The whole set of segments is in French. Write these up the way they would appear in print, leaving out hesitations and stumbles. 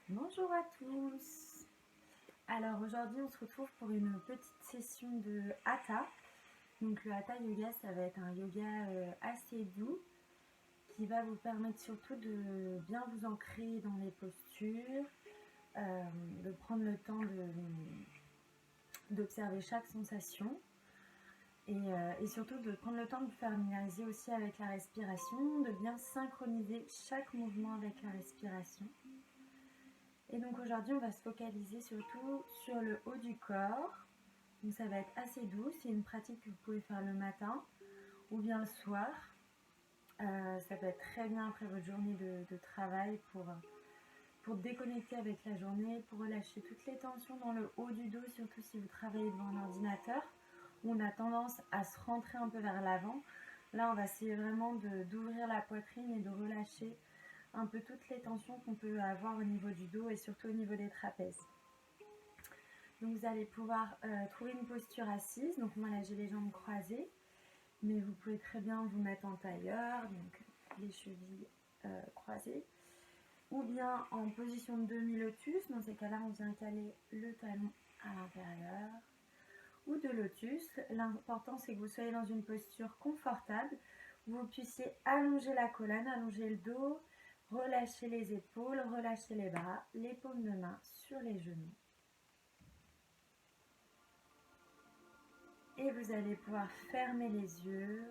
Bonjour à tous. Alors aujourd'hui on se retrouve pour une petite session de Hatha. Donc le Hatha Yoga, ça va être un yoga assez doux qui va vous permettre surtout de bien vous ancrer dans les postures, de prendre le temps d'observer chaque sensation et surtout de prendre le temps de vous familiariser aussi avec la respiration, de bien synchroniser chaque mouvement avec la respiration. Et donc aujourd'hui, on va se focaliser surtout sur le haut du corps. Donc ça va être assez doux. C'est une pratique que vous pouvez faire le matin ou bien le soir. Ça peut être très bien après votre journée de travail pour déconnecter avec la journée, pour relâcher toutes les tensions dans le haut du dos, surtout si vous travaillez devant un ordinateur où on a tendance à se rentrer un peu vers l'avant. Là, on va essayer vraiment d'ouvrir la poitrine et de relâcher un peu toutes les tensions qu'on peut avoir au niveau du dos et surtout au niveau des trapèzes. Donc vous allez pouvoir trouver une posture assise. Donc moi là j'ai les jambes croisées, mais vous pouvez très bien vous mettre en tailleur, donc les chevilles croisées, ou bien en position de demi-lotus. Dans ces cas-là, on vient caler le talon à l'intérieur, ou de lotus. L'important c'est que vous soyez dans une posture confortable, où vous puissiez allonger la colonne, allonger le dos, relâcher les épaules, relâcher les bras, les paumes de main sur les genoux. Et vous allez pouvoir fermer les yeux.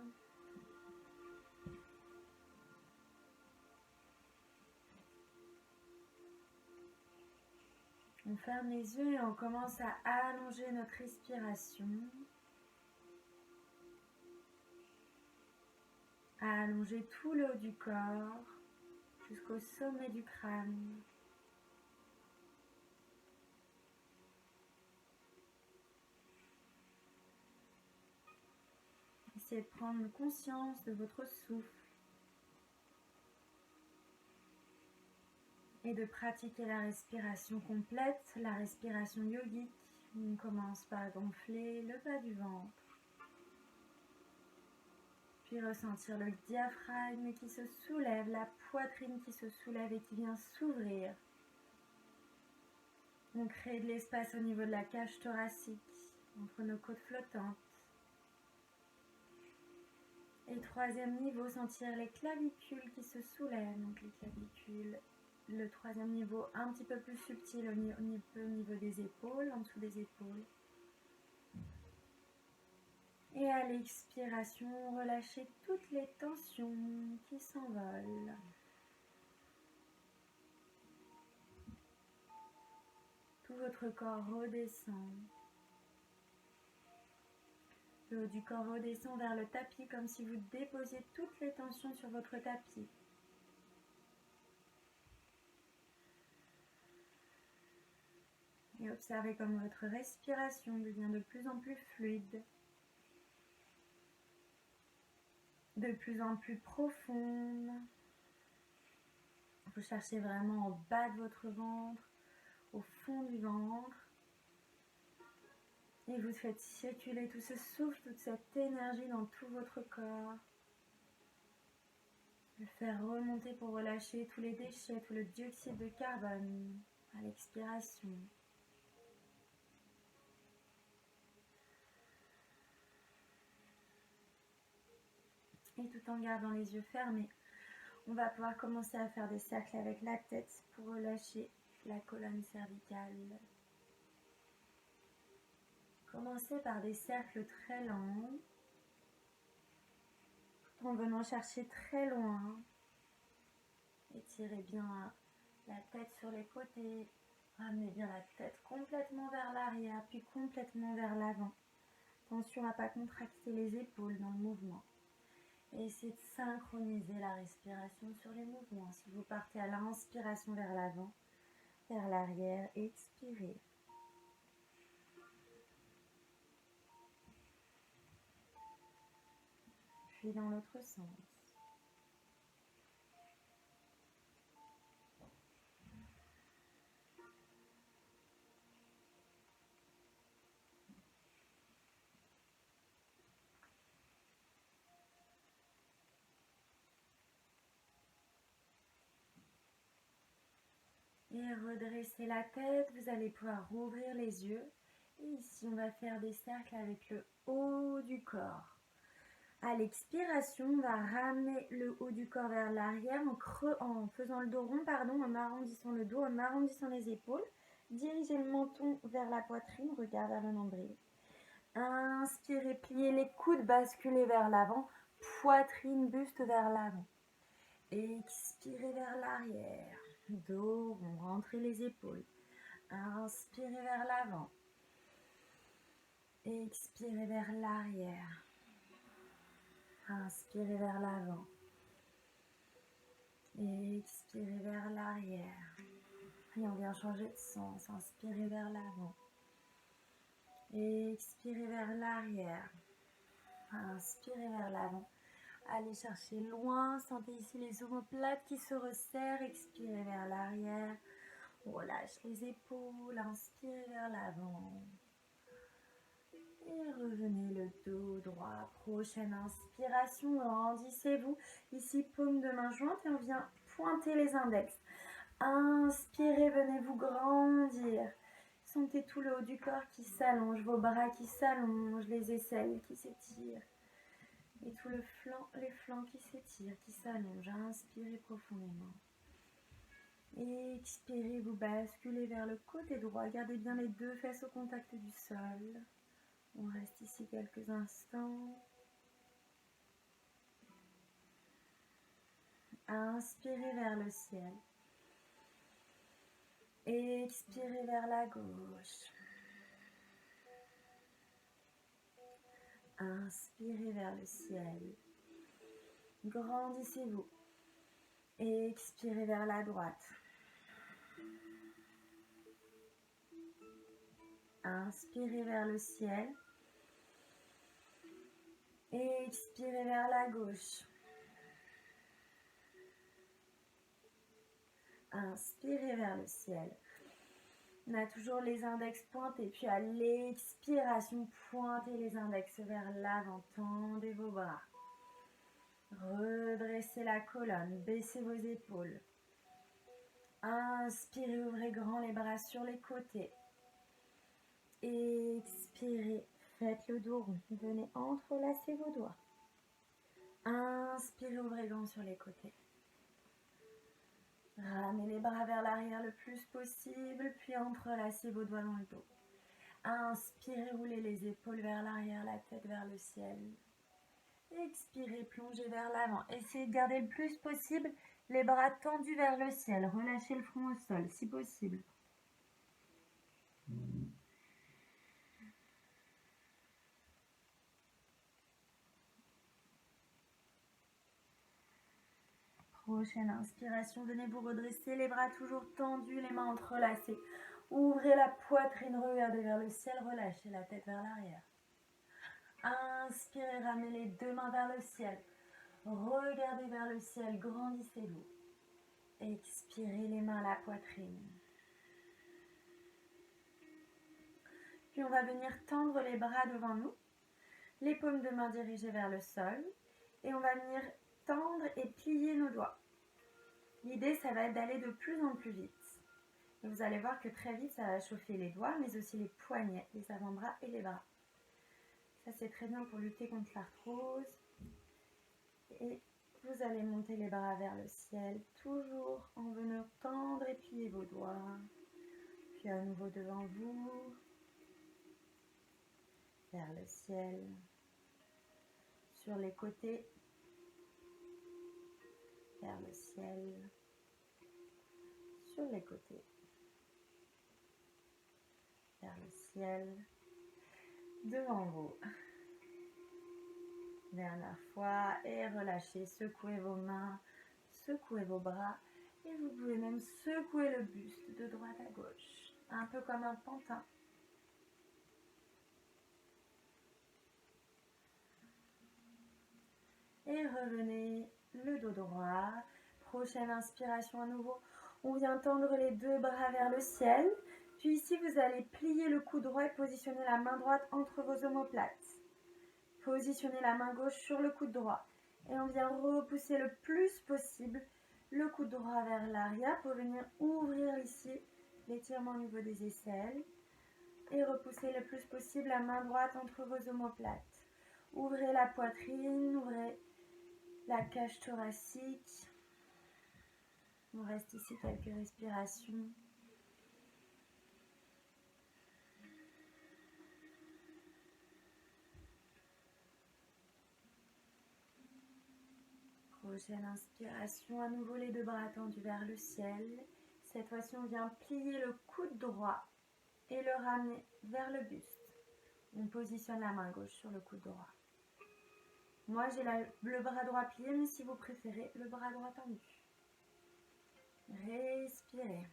On ferme les yeux et on commence à allonger notre respiration, à allonger tout le haut du corps jusqu'au sommet du crâne. Essayez de prendre conscience de votre souffle et de pratiquer la respiration complète, la respiration yogique. On commence par gonfler le bas du ventre, puis ressentir le diaphragme qui se soulève, la poitrine qui se soulève et qui vient s'ouvrir. On crée de l'espace au niveau de la cage thoracique, entre nos côtes flottantes. Et troisième niveau, sentir les clavicules qui se soulèvent. Donc les clavicules, le troisième niveau un petit peu plus subtil au niveau des épaules, en dessous des épaules. Et à l'expiration, relâchez toutes les tensions qui s'envolent. Tout votre corps redescend. Le haut du corps redescend vers le tapis comme si vous déposiez toutes les tensions sur votre tapis. Et observez comme votre respiration devient de plus en plus fluide, de plus en plus profonde. Vous cherchez vraiment au bas de votre ventre, au fond du ventre. Et vous faites circuler tout ce souffle, toute cette énergie dans tout votre corps. Le faire remonter pour relâcher tous les déchets, tout le dioxyde de carbone à l'expiration. Et tout en gardant les yeux fermés, on va pouvoir commencer à faire des cercles avec la tête pour relâcher la colonne cervicale. Commencez par des cercles très lents, tout en venant chercher très loin. Étirez bien la tête sur les côtés, ramenez bien la tête complètement vers l'arrière, puis complètement vers l'avant. Attention à ne pas contracter les épaules dans le mouvement. Et essayez de synchroniser la respiration sur les mouvements. Si vous partez à l'inspiration vers l'avant, vers l'arrière, expirez. Puis dans l'autre sens. Et redressez la tête, vous allez pouvoir rouvrir les yeux. Et ici, on va faire des cercles avec le haut du corps. À l'expiration, on va ramener le haut du corps vers l'arrière en faisant le dos rond, en arrondissant le dos, en arrondissant les épaules. Dirigez le menton vers la poitrine, regard vers le nombril. Inspirez, pliez les coudes, basculez vers l'avant, poitrine, buste vers l'avant. Expirez vers l'arrière, dos rond, rentrez les épaules. Inspirez vers l'avant. Expirez vers l'arrière. Inspirez vers l'avant. Expirez vers l'arrière. Et on vient changer de sens. Inspirez vers l'avant. Expirez vers l'arrière. Inspirez vers l'avant. Allez chercher loin. Sentez ici les omoplates qui se resserrent. Expirez vers l'arrière. Relâche les épaules. Inspirez vers l'avant. Et revenez le dos droit. Prochaine inspiration, grandissez-vous. Ici, paume de main jointe et on vient pointer les index. Inspirez, venez vous grandir. Sentez tout le haut du corps qui s'allonge, vos bras qui s'allongent, les aisselles qui s'étirent. Et tout les flancs qui s'étirent, qui s'allongent. Inspirez profondément. Et expirez, vous basculez vers le côté droit. Gardez bien les deux fesses au contact du sol. On reste ici quelques instants. Inspirez vers le ciel. Expirez vers la gauche. Inspirez vers le ciel. Grandissez-vous. Expirez vers la droite. Inspirez vers le ciel. Expirez vers la gauche. Inspirez vers le ciel. On a toujours les index pointés. Puis à l'expiration, pointez les index vers l'avant. Tendez vos bras. Redressez la colonne. Baissez vos épaules. Inspirez, ouvrez grand les bras sur les côtés. Expirez, faites le dos rond. Venez entrelacer vos doigts. Inspirez, ouvrez grand sur les côtés. Ramenez les bras vers l'arrière le plus possible, puis entrelacez vos doigts dans le dos. Inspirez, roulez les épaules vers l'arrière, la tête vers le ciel. Expirez, plongez vers l'avant. Essayez de garder le plus possible les bras tendus vers le ciel. Relâchez le front au sol, si possible. Prochaine inspiration, venez vous redresser, les bras toujours tendus, les mains entrelacées. Ouvrez la poitrine, regardez vers le ciel, relâchez la tête vers l'arrière. Inspirez, ramenez les deux mains vers le ciel. Regardez vers le ciel, grandissez-vous. Expirez, les mains à la poitrine. Puis on va venir tendre les bras devant nous, les paumes de main dirigées vers le sol. Et on va venir tendre et plier nos doigts. L'idée, ça va être d'aller de plus en plus vite. Et vous allez voir que très vite, ça va chauffer les doigts, mais aussi les poignets, les avant-bras et les bras. Ça, c'est très bien pour lutter contre l'arthrose. Et vous allez monter les bras vers le ciel, toujours en venant tendre et plier vos doigts. Puis à nouveau devant vous, vers le ciel, sur les côtés, vers le ciel, sur les côtés, vers le ciel, devant vous. Dernière fois, et relâchez, secouez vos mains, secouez vos bras, et vous pouvez même secouer le buste de droite à gauche, un peu comme un pantin. Et revenez, le dos droit. Prochaine inspiration à nouveau. On vient tendre les deux bras vers le ciel. Puis ici, vous allez plier le cou droit et positionner la main droite entre vos omoplates. Positionnez la main gauche sur le coude droit. Et on vient repousser le plus possible le coude droit vers l'arrière pour venir ouvrir ici l'étirement au niveau des aisselles et repousser le plus possible la main droite entre vos omoplates. Ouvrez la poitrine, ouvrez la cage thoracique. On reste ici quelques respirations. Prochaine inspiration, à nouveau les deux bras tendus vers le ciel. Cette fois-ci, on vient plier le coude droit et le ramener vers le buste. On positionne la main gauche sur le coude droit. Moi, j'ai le bras droit plié, mais si vous préférez, le bras droit tendu. Respirez.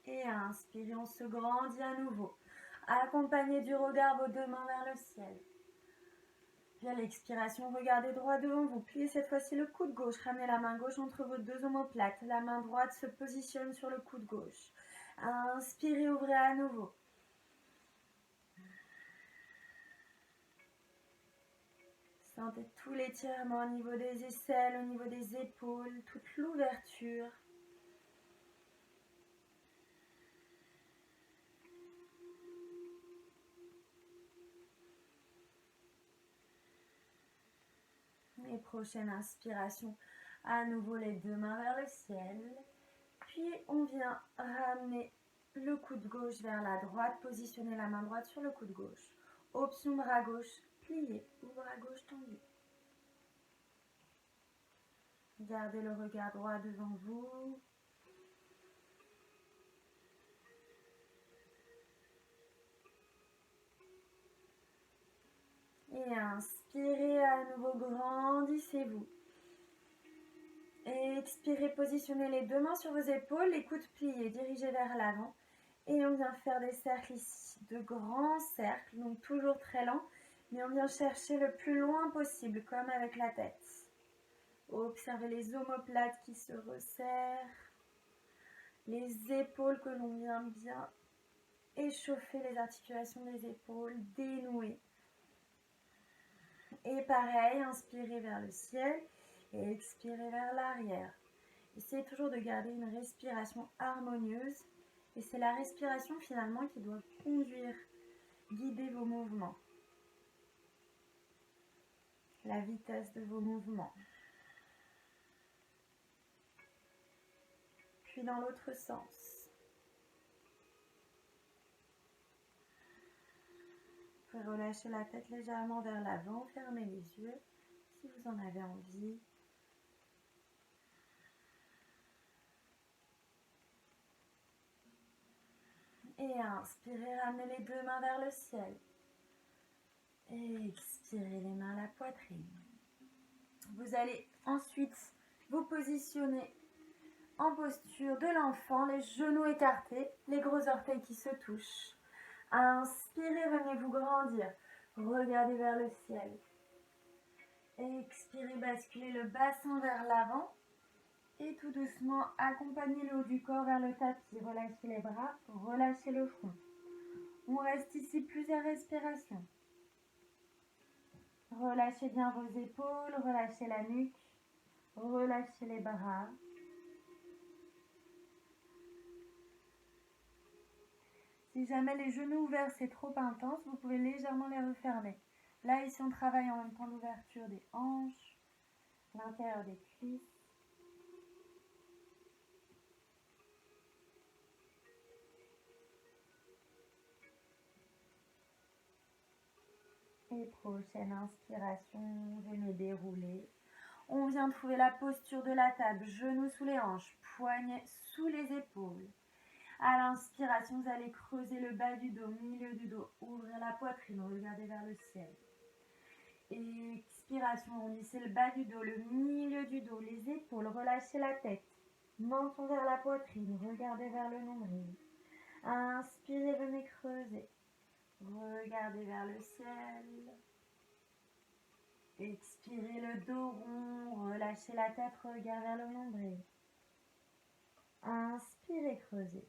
Et inspirez, on se grandit à nouveau. Accompagnez du regard vos deux mains vers le ciel. Puis à l'expiration, regardez droit devant vous. Pliez cette fois-ci le coude gauche. Ramenez la main gauche entre vos deux omoplates. La main droite se positionne sur le coude gauche. Inspirez, ouvrez à nouveau. Sentez tout l'étirement au niveau des aisselles, au niveau des épaules, toute l'ouverture. Et prochaine inspiration, à nouveau les deux mains vers le ciel. Puis on vient ramener le coude gauche vers la droite, positionner la main droite sur le coude gauche. Option bras gauche plié ou bras gauche tendu. Gardez le regard droit devant vous. Et inspirez à nouveau, grandissez-vous. Et expirez, positionnez les deux mains sur vos épaules, les coudes pliés, dirigez vers l'avant. Et on vient faire des cercles ici, de grands cercles, donc toujours très lents, mais on vient chercher le plus loin possible, comme avec la tête. Observez les omoplates qui se resserrent, les épaules que l'on vient bien échauffer, les articulations des épaules, dénouer. Et pareil, inspirez vers le ciel et expirez vers l'arrière. Essayez toujours de garder une respiration harmonieuse. Et c'est la respiration finalement qui doit conduire, guider vos mouvements. La vitesse de vos mouvements. Puis dans l'autre sens. Vous pouvez relâcher la tête légèrement vers l'avant, fermez les yeux si vous en avez envie. Et inspirez, ramenez les deux mains vers le ciel. Et expirez les mains à la poitrine. Vous allez ensuite vous positionner en posture de l'enfant, les genoux écartés, les gros orteils qui se touchent. Inspirez, venez vous grandir. Regardez vers le ciel. Expirez, basculez le bassin vers l'avant. Et tout doucement, accompagnez le haut du corps vers le tapis. Relâchez les bras, relâchez le front. On reste ici plusieurs respirations. Relâchez bien vos épaules, relâchez la nuque, relâchez les bras. Si jamais les genoux ouverts c'est trop intense, vous pouvez légèrement les refermer. Là, ici, on travaille en même temps l'ouverture des hanches, l'intérieur des cuisses. Et prochaine inspiration, venez dérouler. On vient trouver la posture de la table, genoux sous les hanches, poignets sous les épaules. À l'inspiration, vous allez creuser le bas du dos, milieu du dos, ouvrir la poitrine, regardez vers le ciel. Expiration, rondissez le bas du dos, le milieu du dos, les épaules, relâchez la tête. Menton vers la poitrine, regardez vers le nombril. Inspirez, venez creuser. Regardez vers le ciel. Expirez le dos rond, relâchez la tête, regardez vers le nombril. Inspirez, creusez.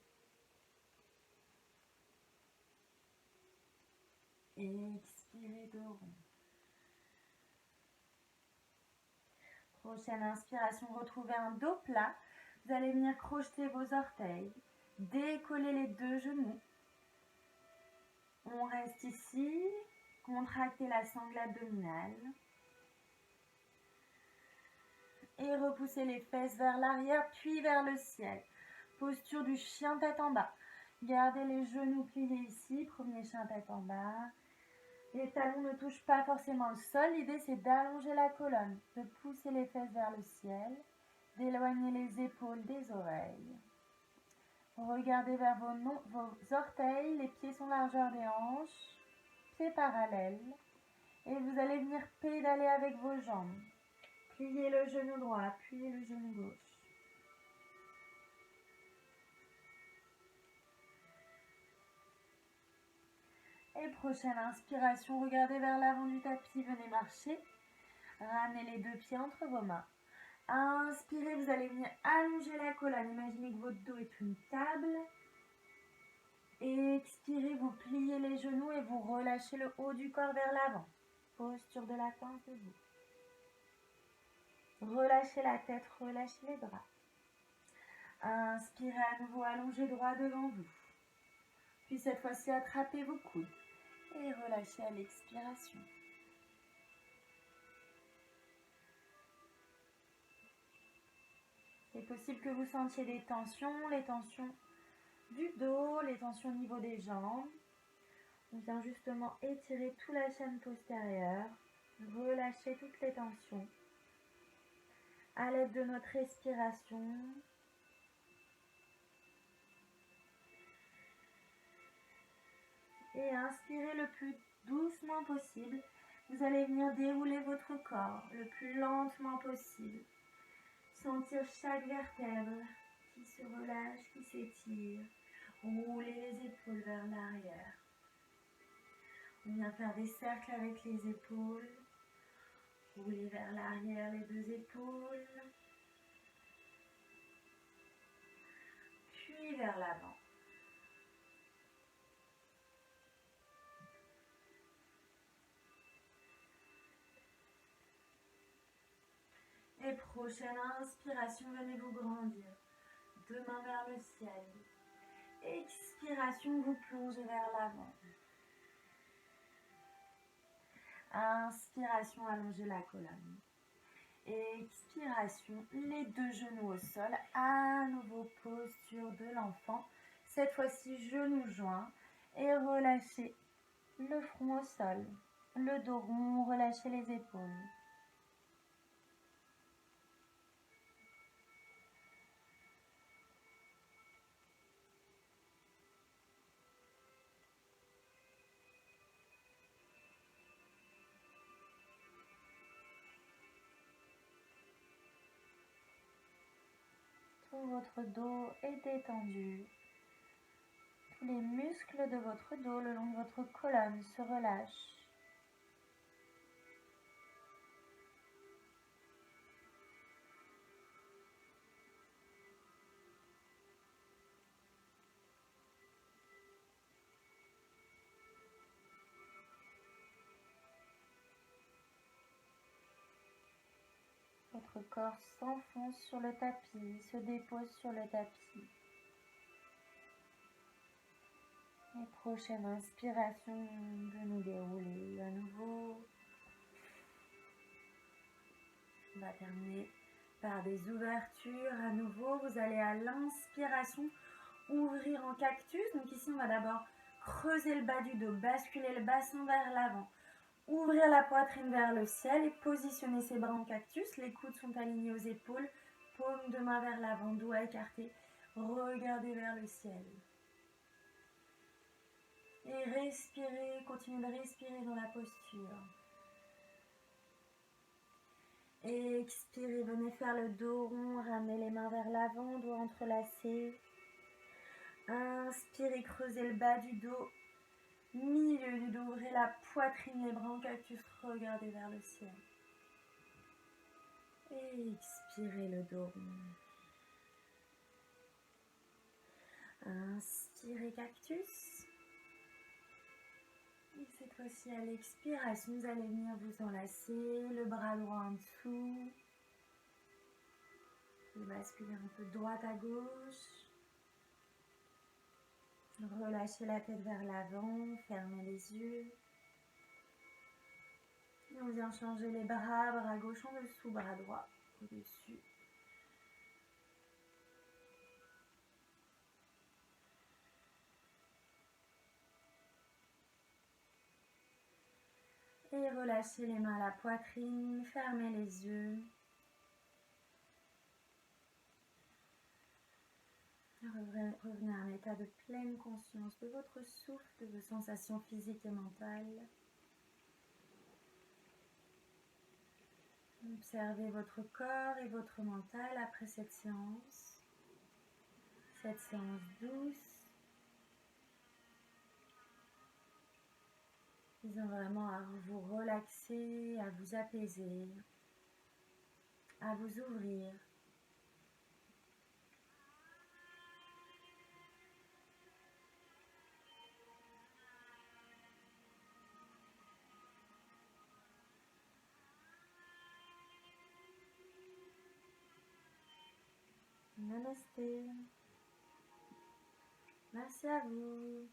Et expirez dos rond. Prochaine inspiration, retrouvez un dos plat. Vous allez venir crocheter vos orteils, décoller les deux genoux. On reste ici, contractez la sangle abdominale. Et repoussez les fesses vers l'arrière, puis vers le ciel. Posture du chien tête en bas. Gardez les genoux pliés ici, premier chien tête en bas. Les talons ne touchent pas forcément le sol. L'idée, c'est d'allonger la colonne, de pousser les fesses vers le ciel, d'éloigner les épaules des oreilles. Regardez vers vos orteils, les pieds sont largeur des hanches, pieds parallèles. Et vous allez venir pédaler avec vos jambes. Pliez le genou droit, pliez le genou gauche. Et prochaine inspiration, regardez vers l'avant du tapis, venez marcher. Ramenez les deux pieds entre vos mains. Inspirez, vous allez venir allonger la colonne. Imaginez que votre dos est une table. Et expirez, vous pliez les genoux et vous relâchez le haut du corps vers l'avant. Posture de la pince debout. Relâchez la tête, relâchez les bras. Inspirez à nouveau, allongez droit devant vous. Puis cette fois-ci, attrapez vos coudes et relâchez à l'expiration. C'est possible que vous sentiez des tensions, les tensions du dos, les tensions au niveau des jambes. On vient justement étirer toute la chaîne postérieure, relâcher toutes les tensions. À l'aide de notre respiration, et inspirez le plus doucement possible. Vous allez venir dérouler votre corps le plus lentement possible. Sentir chaque vertèbre qui se relâche, qui s'étire. Roulez les épaules vers l'arrière. On vient faire des cercles avec les épaules. Roulez vers l'arrière les deux épaules. Puis vers l'avant. Et prochaine inspiration, venez vous grandir. Deux mains vers le ciel. Expiration, vous plongez vers l'avant. Inspiration, allongez la colonne. Expiration, les deux genoux au sol. À nouveau, posture de l'enfant. Cette fois-ci, genoux joints. Et relâchez le front au sol. Le dos rond, relâchez les épaules. Tout votre dos est détendu. Tous les muscles de votre dos le long de votre colonne se relâchent. Votre corps s'enfonce sur le tapis, se dépose sur le tapis. Et prochaine inspiration, venez dérouler à nouveau. On va terminer par des ouvertures. À nouveau, vous allez à l'inspiration ouvrir en cactus. Donc ici, on va d'abord creuser le bas du dos, basculer le bassin vers l'avant. Ouvrir la poitrine vers le ciel et positionner ses bras en cactus. Les coudes sont alignés aux épaules. Paume de main vers l'avant, doigts écartés. Regardez vers le ciel. Et respirez, continuez de respirer dans la posture. Et expirez, venez faire le dos rond, ramenez les mains vers l'avant, doigts entrelacés. Inspirez, creusez le bas du dos. Milieu du dos, ouvrez la poitrine, les bras en cactus, regardez vers le ciel. Et expirez le dos rond. Inspirez cactus. Et cette fois-ci, à l'expiration, vous allez venir vous enlacer, le bras droit en dessous. Vous basculez un peu de droite à gauche. Relâchez la tête vers l'avant, fermez les yeux. Et on vient changer les bras gauche en dessous, bras droit au-dessus. Et relâchez les mains à la poitrine, fermez les yeux. Revenez à un état de pleine conscience de votre souffle, de vos sensations physiques et mentales. Observez votre corps et votre mental après cette séance douce. Visant vraiment à vous relaxer, à vous apaiser, à vous ouvrir. Namasté. Merci à vous.